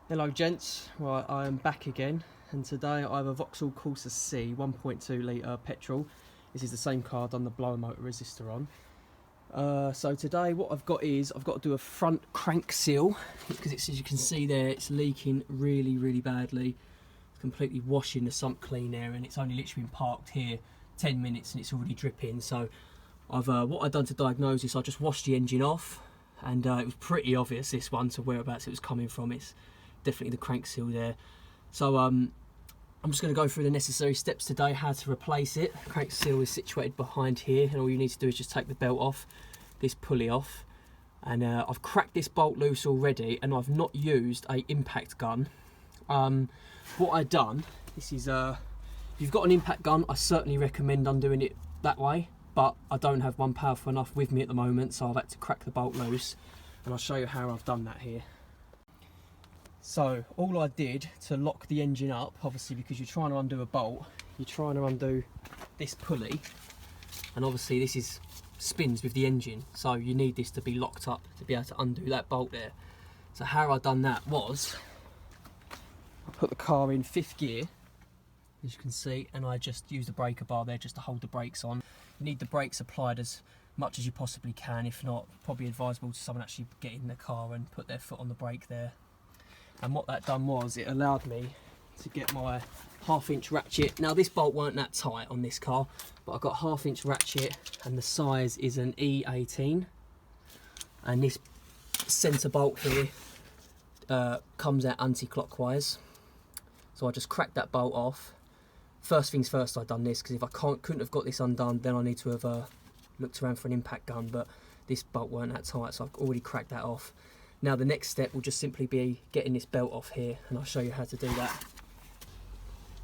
Hello gents, right, I am back again, and today I have a Vauxhall Corsa C 1.2 litre petrol. This is the same car I've done the blower motor resistor on. So today what I've got is, I've got to do a front crank seal, because it's, as you can see there, it's leaking really badly. It's completely washing the sump clean there, and it's only literally been parked here 10 minutes and it's already dripping. So what I've done to diagnose this, I just washed the engine off, and it was pretty obvious this one to whereabouts it was coming from. It's definitely the crank seal there. So I'm just going to go through the necessary steps today, how to replace it. The crank seal is situated behind here, and all you need to do is just take the belt off, this pulley off, and I've cracked this bolt loose already, and I've not used a impact gun. What I've done, this is if you've got an impact gun, I certainly recommend undoing it that way, but I don't have one powerful enough with me at the moment, so I've had to crack the bolt loose, and I'll show you how I've done that here. So all I did to lock the engine up, obviously because you're trying to undo a bolt, you're trying to undo this pulley, and obviously this is spins with the engine, so you need this to be locked up to be able to undo that bolt there. So how I done that was, I put the car in 5th gear, as you can see, and I just used the breaker bar there just to hold the brakes on. You need the brakes applied as much as you possibly can. If not, probably advisable to someone actually get in the car and put their foot on the brake there. And what that done was, it allowed me to get my 1/2-inch ratchet. Now this bolt weren't that tight on this car, but I've got 1/2-inch ratchet, and the size is an E18. And this centre bolt here comes out anti-clockwise. So I just cracked that bolt off. First things first, I've done this, because if I couldn't have got this undone, then I need to have looked around for an impact gun, but this bolt weren't that tight, so I've already cracked that off. Now the next step will just simply be getting this belt off here, and I'll show you how to do that.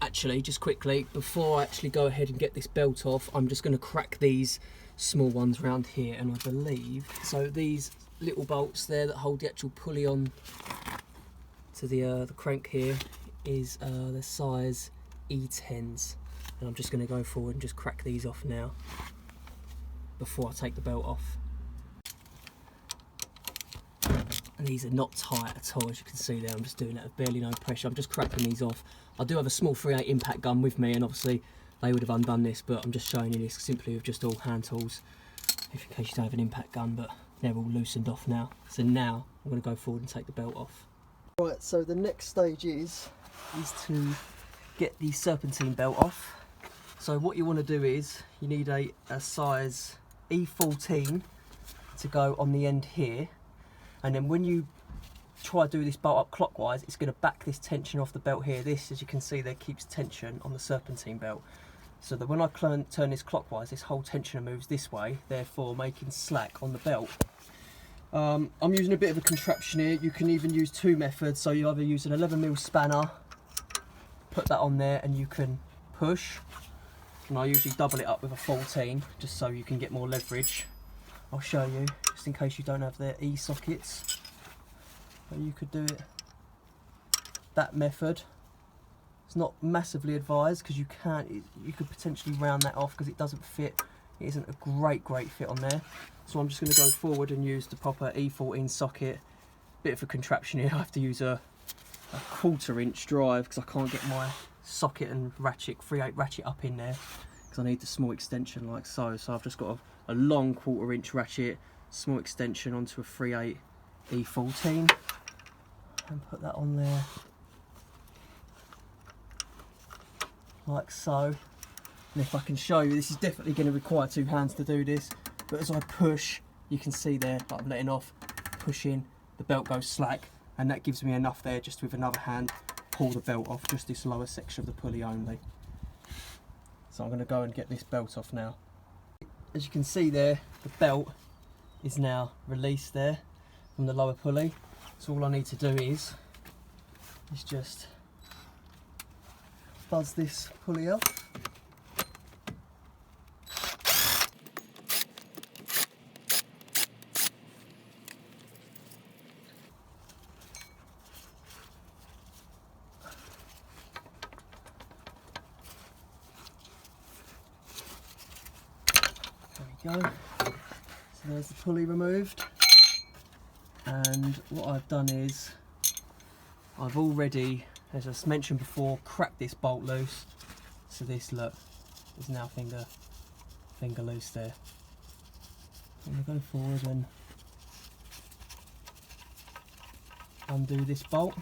Actually, just quickly, before I actually go ahead and get this belt off, I'm just going to crack these small ones around here, and I believe, so these little bolts there that hold the actual pulley on to the crank here is the size E10s, and I'm just going to go forward and just crack these off now before I take the belt off. And these are not tight at all, as you can see there. I'm just doing it with barely no pressure. I'm just cracking these off. I do have a small 3/8 impact gun with me, and obviously they would have undone this, but I'm just showing you this simply with just all hand tools, if in case you don't have an impact gun, but they're all loosened off now. So now I'm going to go forward and take the belt off. Right, so the next stage is to get the serpentine belt off. So what you want to do is, you need a size E14 to go on the end here. And then when you try to do this bolt up clockwise, it's going to back this tension off the belt here. This, as you can see there, keeps tension on the serpentine belt. So that when I turn this clockwise, this whole tensioner moves this way, therefore making slack on the belt. I'm using a bit of a contraption here. You can even use 2 methods. So you either use an 11mm spanner, put that on there, and you can push. And I usually double it up with a 14, just so you can get more leverage. I'll show you, just in case you don't have the E-sockets. So you could do it that method. It's not massively advised, because you could potentially round that off, because it doesn't fit. It isn't a great fit on there. So I'm just going to go forward and use the proper E14 socket. Bit of a contraption here. I have to use a 1/4-inch drive, because I can't get my socket and ratchet, 3/8 ratchet up in there, because I need the small extension like so. So I've just got a long 1/4-inch ratchet, small extension onto a 3/8 E14, and put that on there like so. And if I can show you, this is definitely going to require 2 hands to do this, but as I push, you can see there that I'm letting off, pushing, the belt goes slack, and that gives me enough there just with another hand pull the belt off, just this lower section of the pulley only. So I'm going to go and get this belt off now. As you can see there, the belt is now released there from the lower pulley. So all I need to do is just buzz this pulley off. There we go. So there's the pulley removed, and what I've done is I've already, as I mentioned before, cracked this bolt loose. So this, look, is now finger loose there. I'm going to go forward and undo this bolt.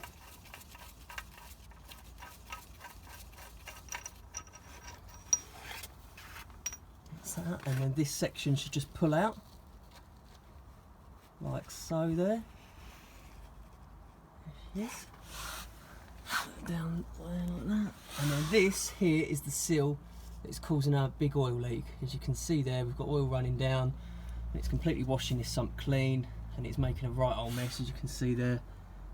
That's that, and then this section should just pull out, like so there. Yes. Down there like that. And then this here is the seal that's causing our big oil leak. As you can see there, we've got oil running down and it's completely washing this sump clean, and it's making a right old mess. As you can see there,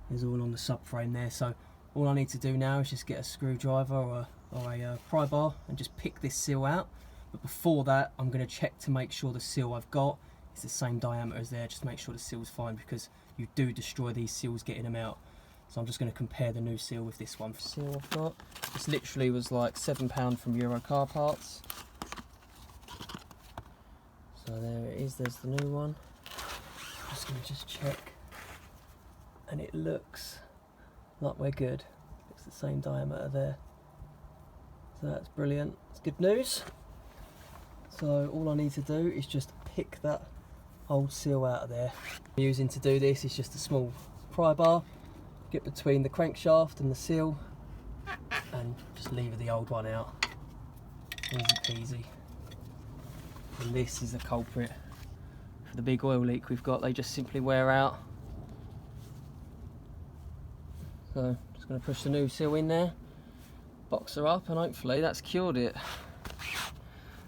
there's all on the subframe there. So all I need to do now is just get a screwdriver or a pry bar and just pick this seal out. But before that, I'm going to check to make sure the seal I've got is the same diameter as there. Just make sure the seal's fine, because you do destroy these seals getting them out. So I'm just going to compare the new seal with this one. Seal I've got, this literally was like £7 from Euro Car Parts. So there it is, there's the new one. I'm just going to check, and it looks like we're good. It's the same diameter there. So that's brilliant, it's good news. So all I need to do is just pick that old seal out of there. What I'm using to do this is just a small pry bar. Get between the crankshaft and the seal and just lever the old one out. Easy peasy. And this is the culprit for the big oil leak we've got. They just simply wear out. So just going to push the new seal in there, box her up, and hopefully that's cured it.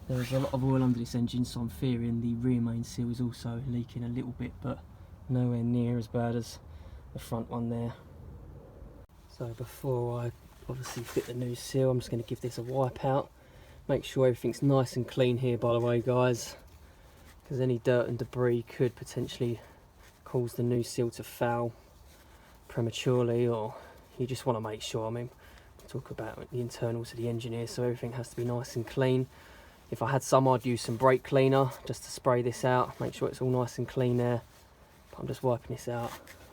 There's a lot of oil under this engine, so I'm fearing the rear main seal is also leaking a little bit, but nowhere near as bad as the front one there. So before I obviously fit the new seal, I'm just going to give this a wipe out. Make sure everything's nice and clean here, by the way, guys, because any dirt and debris could potentially cause the new seal to foul prematurely, or you just want to make sure. I mean, we'll talk about the internals of the engine here, so everything has to be nice and clean. If I had some, I'd use some brake cleaner just to spray this out, make sure it's all nice and clean there. But I'm just wiping this out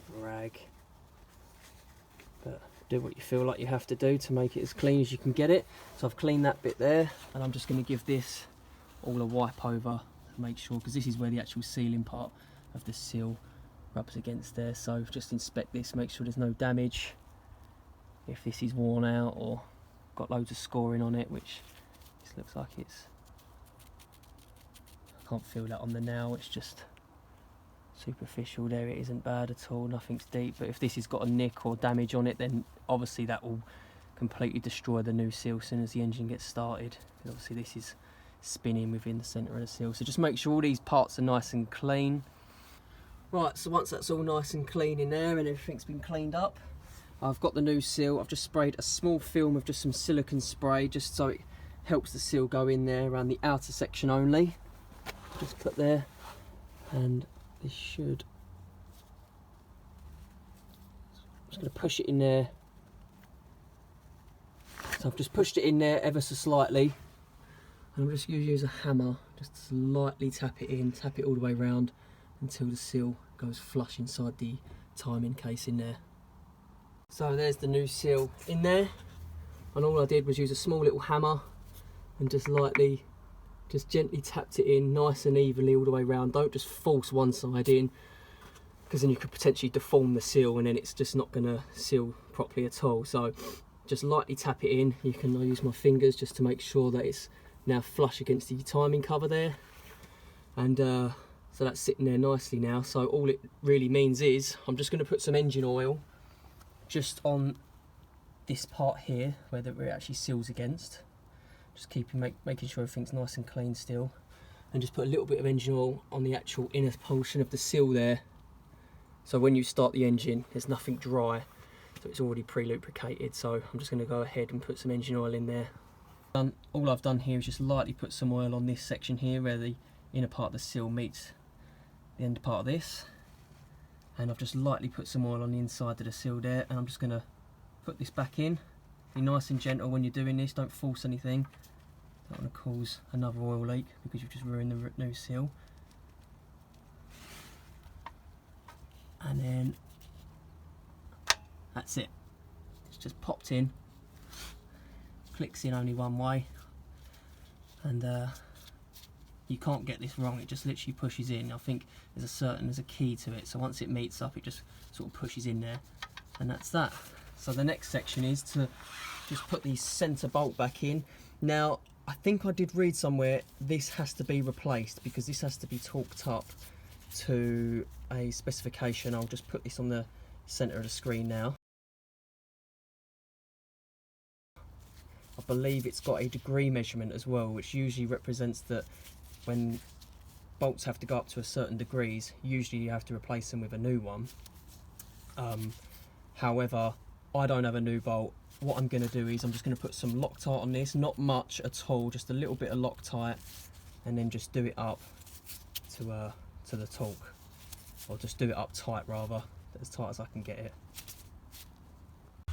with a rag. But do what you feel like you have to do to make it as clean as you can get it. So I've cleaned that bit there, and I'm just going to give this all a wipe over to make sure, because this is where the actual sealing part of the seal rubs against there. So just inspect this, make sure there's no damage. If this is worn out or got loads of scoring on it, which this looks like it's, I can't feel that on the nail, it's just superficial there. It isn't bad at all, nothing's deep. But if this has got a nick or damage on it, then obviously that will completely destroy the new seal as soon as the engine gets started, because obviously this is spinning within the centre of the seal. So just make sure all these parts are nice and clean. Right, so once that's all nice and clean in there and everything's been cleaned up, I've got the new seal. I've just sprayed a small film of just some silicone spray, just so it helps the seal go in there around the outer section only. Just put there, and this should, I'm just going to push it in there. So I've just pushed it in there ever so slightly, and I'm just going to use a hammer, just to slightly tap it in, tap it all the way around until the seal goes flush inside the timing case in there. So there's the new seal in there, and all I did was use a small little hammer and just lightly, just gently tapped it in nice and evenly all the way around. Don't just force one side in, because then you could potentially deform the seal and then it's just not going to seal properly at all. So just lightly tap it in. You can use my fingers just to make sure that it's now flush against the timing cover there, and so that's sitting there nicely now. So all it really means is I'm just going to put some engine oil just on this part here where it actually seals against. Just making sure everything's nice and clean still, and just put a little bit of engine oil on the actual inner portion of the seal there, so when you start the engine there's nothing dry, so it's already pre-lubricated. So I'm just going to go ahead and put some engine oil in there. All I've done here is just lightly put some oil on this section here where the inner part of the seal meets the end part of this, and I've just lightly put some oil on the inside of the seal there, and I'm just going to put this back in. Be nice and gentle when you're doing this, don't force anything. Don't want to cause another oil leak because you've just ruined the new seal. And then that's it. It's just popped in, clicks in only one way, and you can't get this wrong. It just literally pushes in. I think there's a key to it, so once it meets up it just sort of pushes in there, and that's that. So the next section is to just put the centre bolt back in. Now I think I did read somewhere this has to be replaced because this has to be torqued up to a specification. I'll just put this on the centre of the screen now. I believe it's got a degree measurement as well, which usually represents that when bolts have to go up to a certain degrees, usually you have to replace them with a new one. However, I don't have a new bolt. What I'm going to do is I'm just going to put some Loctite on this, not much at all, just a little bit of Loctite, and then just do it up to the torque, or just do it up tight rather, as tight as I can get it.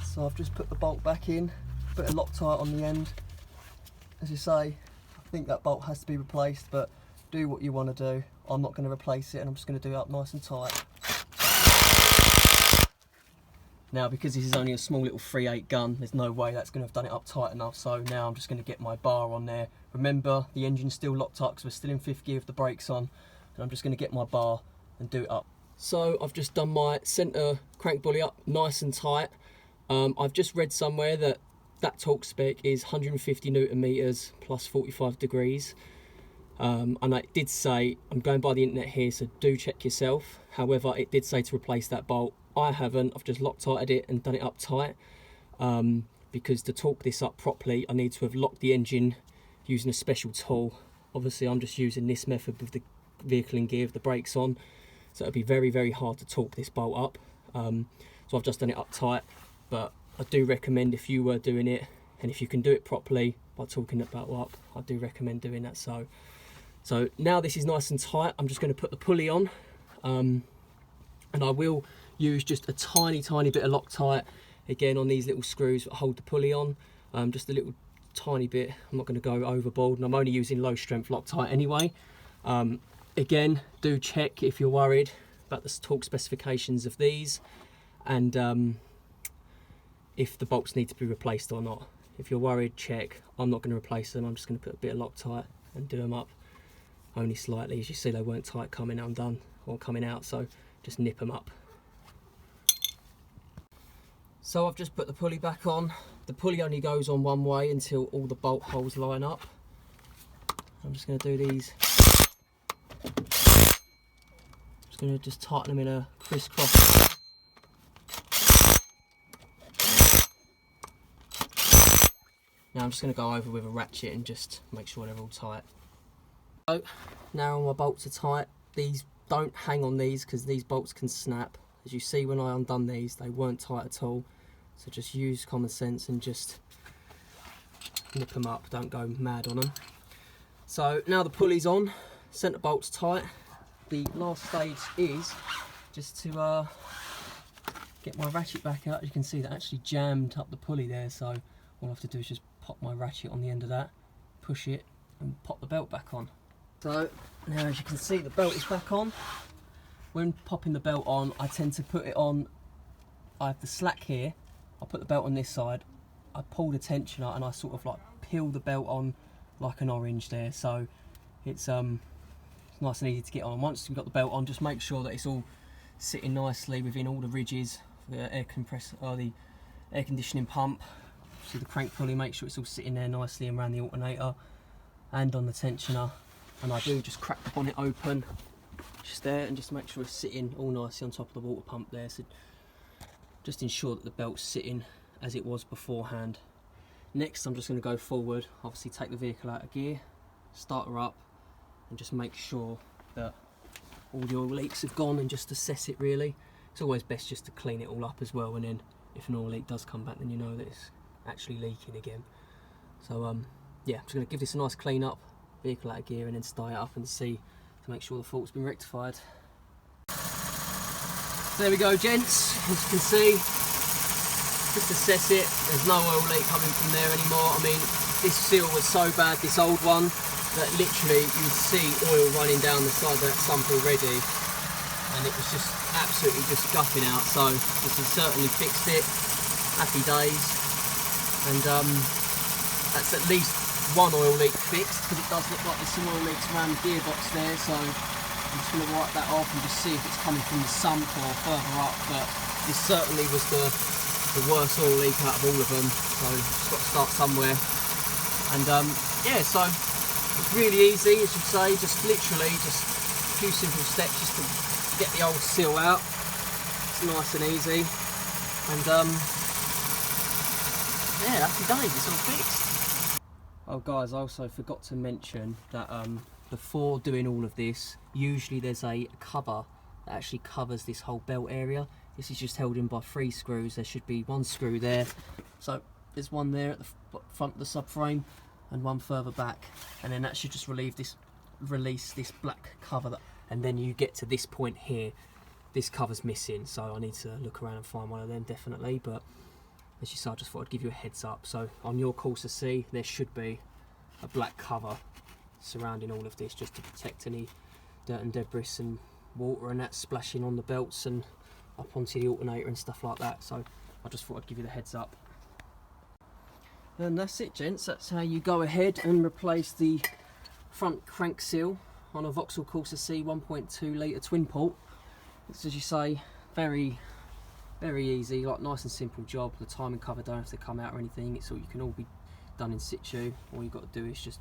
So I've just put the bolt back in, bit of Loctite on the end. As you say, I think that bolt has to be replaced, but do what you want to do. I'm not going to replace it, and I'm just going to do it up nice and tight. Now, because this is only a small little 3/8 gun, there's no way that's going to have done it up tight enough, so now I'm just going to get my bar on there. Remember, the engine's still locked up because we're still in 5th gear with the brakes on, and I'm just going to get my bar and do it up. So I've just done my centre crank pulley up nice and tight. I've just read somewhere that torque spec is 150 Newton meters plus 45 degrees. And it did say, I'm going by the internet here, so do check yourself. However, it did say to replace that bolt. I haven't. I've just Loctited it and done it up tight. Because to torque this up properly, I need to have locked the engine using a special tool. Obviously, I'm just using this method with the vehicle in gear with the brakes on, so it'll be very, very hard to torque this bolt up. So I've just done it up tight, but I do recommend, if you were doing it, and if you can do it properly by torquing that bolt up, I do recommend doing that. So now this is nice and tight, I'm just going to put the pulley on, and I will use just a tiny bit of Loctite again on these little screws that hold the pulley on, just a little tiny bit. I'm not going to go overboard, and I'm only using low strength Loctite anyway. Again, do check if you're worried about the torque specifications of these, and if the bolts need to be replaced or not. If you're worried, check. I'm not going to replace them. I'm just going to put a bit of Loctite and do them up only slightly. As you see, they weren't tight coming undone or coming out, so just nip them up. So I've just put the pulley back on. The pulley only goes on one way until all the bolt holes line up. I'm just going to do these. Just going to tighten them in a crisscross. Now I'm just going to go over with a ratchet and just make sure they're all tight. So now all my bolts are tight. These don't hang on these because these bolts can snap. As you see, when I undone these, they weren't tight at all. So just use common sense and just nip them up, don't go mad on them. So now the pulley's on, centre bolt's tight. The last stage is just to get my ratchet back out. You can see that actually jammed up the pulley there, so all I have to do is just pop my ratchet on the end of that, push it and pop the belt back on. So now, as you can see, the belt is back on. When popping the belt on, I tend to put it on, I have the slack here, I put the belt on this side, I pull the tensioner and I sort of like peel the belt on like an orange there, so it's nice and easy to get on. Once you've got the belt on, just make sure that it's all sitting nicely within all the ridges for the air compressor or the air conditioning pump. So the crank pulley, make sure it's all sitting there nicely and around the alternator and on the tensioner. And I do just crack the bonnet open just there and just make sure it's sitting all nicely on top of the water pump there. So just ensure that the belt's sitting as it was beforehand. Next, I'm just going to go forward, obviously take the vehicle out of gear, start her up, and just make sure that all the oil leaks have gone and just assess it really. It's always best just to clean it all up as well, and then if an oil leak does come back, then you know that it's actually leaking again. So yeah, I'm just going to give this a nice clean up, vehicle out of gear, and then start it up and see to make sure the fault's been rectified. So there we go, gents, as you can see, just assess it. There's no oil leak coming from there anymore. I mean, this seal was so bad, this old one, that literally you would see oil running down the side of that sump already, and it was just absolutely just gupping out. So this has certainly fixed it, happy days. And that's at least one oil leak fixed, because it does look like there's some oil leaks around the gearbox there, so I'm just going to wipe that off and just see if it's coming from the sump or further up. But this certainly was the worst oil leak out of all of them, so just got to start somewhere. And yeah, so it's really easy, as you say, just literally just a few simple steps just to get the old seal out. It's nice and easy, and yeah, happy days, it's all fixed. Oh guys, I also forgot to mention that before doing all of this, usually there's a cover that actually covers this whole belt area. This is just held in by 3 screws. There should be 1 screw there, so there's one there at the front of the subframe and 1 further back, and then that should just release this black cover, and then you get to this point here, this cover's missing, so I need to look around and find one of them definitely. But as you said, I just thought I'd give you a heads up. So on your Corsa C, there should be a black cover surrounding all of this, just to protect any dirt and debris and water and that splashing on the belts and up onto the alternator and stuff like that. So I just thought I'd give you the heads up. And that's it, gents. That's how you go ahead and replace the front crank seal on a Vauxhall Corsa C 1.2 litre twin port. It's, as you say, very easy, like nice and simple job. The timing cover don't have to come out or anything. It's all, you can all be done in situ. All you've got to do is just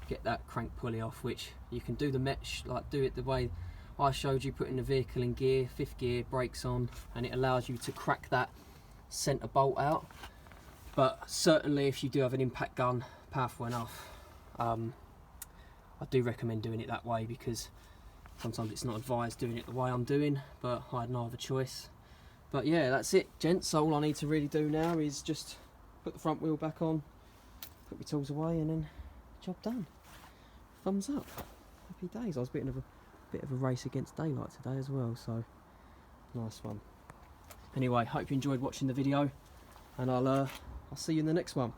get that crank pulley off, which you can do the mesh, like do it the way I showed you, putting the vehicle in gear, 5th gear, brakes on, and it allows you to crack that centre bolt out. But certainly if you do have an impact gun powerful enough, I do recommend doing it that way, because sometimes it's not advised doing it the way I'm doing, but I had no other choice. But yeah, that's it, gents. So all I need to really do now is just put the front wheel back on, put my tools away, and then job done. Thumbs up. Happy days. I was a bit of a race against daylight today as well, so nice one. Anyway, hope you enjoyed watching the video, and I'll see you in the next one.